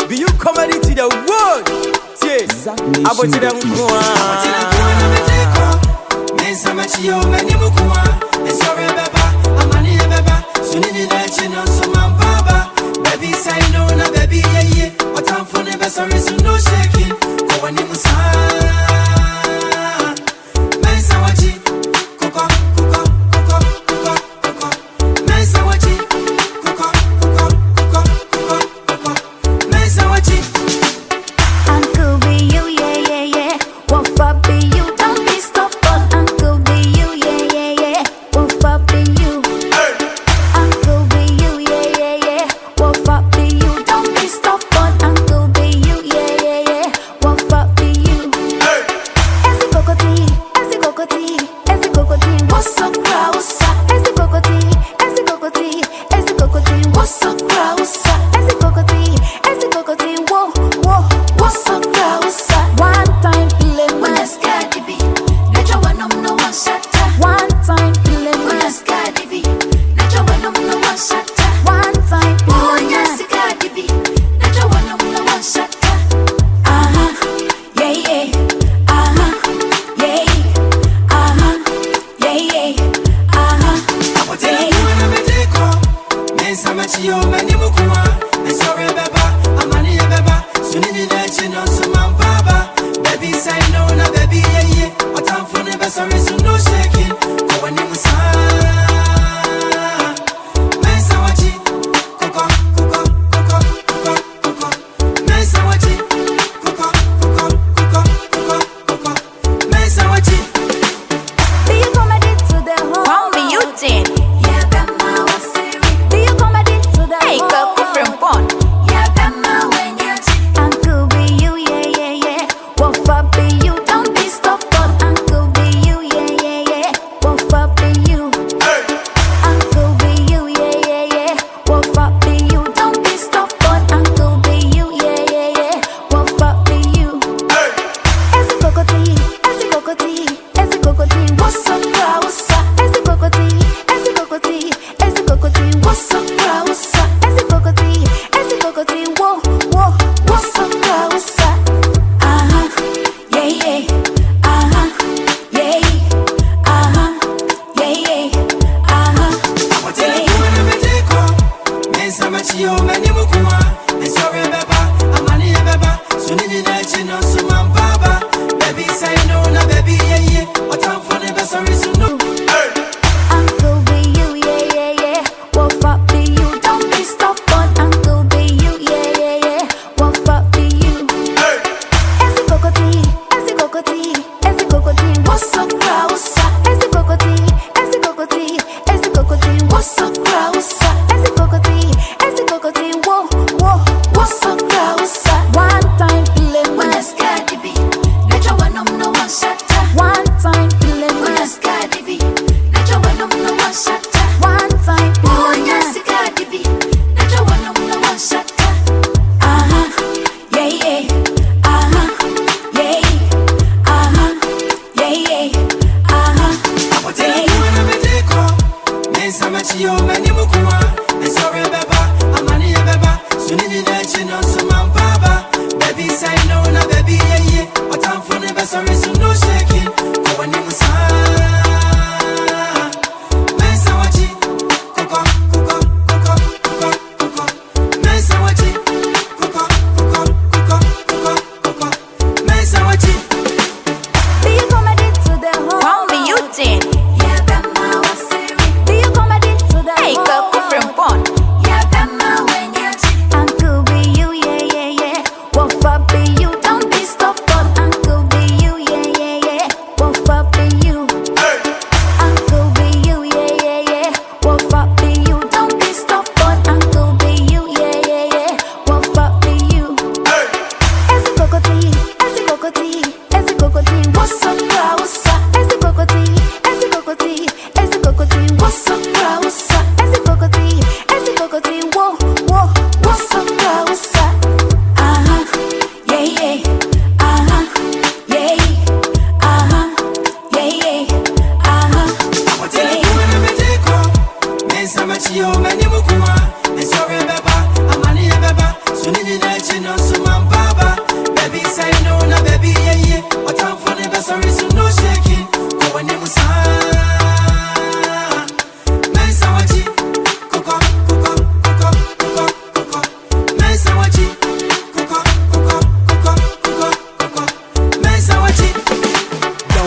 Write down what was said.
Beyou comedy to the world. Yes, I want to them go. Baby say no na baby yeah. What I'm for never sorry so no shaking. Go on in musa. Mensa wachi. Koko. Mensa wachi. Koko. Mensa wachi. Uncle Beyou, yeah. What for Beyou? Don't be stubborn. Uncle Beyou, yeah. What for Beyou? Uncle Beyou, yeah. What for Beyou? Don't be stubborn. Uncle Beyou, yeah. What for Beyou? Esi Kokotii, what's up, Krausa? Esi Kokotii, what's up, Krausa? Esi Kokotii, whoa, what's up, Krausa? One time feeling when I scared to be. Nature when I'm no one shatter. One time feeling when I scared to be. Nature when I'm no one shatter. One time feeling when I scared to be. Nature when I'm no one shatter. Yeah. Baby say no na baby yeah. What I'm for never sorry so no shaking. Go on in musa. Mensa wachi. Koko. Mensa wachi. Koko. Mensa wachi. Beyou comedy to the home. Call me Eugene. Yeah, Bema was serious. Beyou comedy to the Hey, home. Coco from Pond. Yeah, Bema when you're Uncle Beyou, yeah. What for Beyou? Don't be stubborn. Uncle Beyou, yeah. What for Beyou? Uncle Beyou, yeah. What for Beyou? Don't be stubborn. Uncle Beyou, yeah. What for Beyou? Esi Kokotii, what's up, Krausa? Esi Kokotii, what's up, Krausa? Esi Kokotii, whoa, what's up, Krausa? Yeah. Baby say no na baby yeah. What I'm for never sorry so no. Uncle Beyou, yeah. What for Beyou? Don't be stubborn. Uncle Beyou, yeah. What for Beyou? Esi Kokotii, what's up, Krausa? Esi Kokotii, what's up, Krausa? Esi Kokotii, whoa, what's up, Krausa? One time feeling when I scared to be. Nature when I'm no one shatter. One time feeling when I scared to be. Nature when I'm no one shatter. One time feeling when I scared to be. Nature when I'm no one shatter. Yeah. Baby say no na baby yeah. What I'm for never sorry so no shaking. Go on in musa. Mensa wachi. Koko. Mensa wachi. Koko. Mensa wachi. Beyou comedy to the home. Call me Eugene. Yeah, Bema was serious. Beyou comedy to the Hey, home. Coco from Pond. Yeah, Bema when you're Uncle Beyou, yeah. What for Beyou? Don't be stubborn. Uncle Beyou, yeah. What for Beyou? Uncle Beyou, yeah. What for Beyou? Don't be stubborn. Uncle Beyou, yeah. What for Beyou? Esi Kokotii, what's up, Krausa? Esi Kokotii, what's up, Krausa? Esi Kokotii, whoa, what's up, Krausa? Yeah. and sorry, Baba, I'm money, Baba, soon in the night, so my Baba. Baby, say no, na baby, yeah, what I'm for the best, sorry, so no shaking. Go on, Nimusa. Nice, I watch it. Coco, Coco, Coco, Coco, Coco. Nice, I watch it.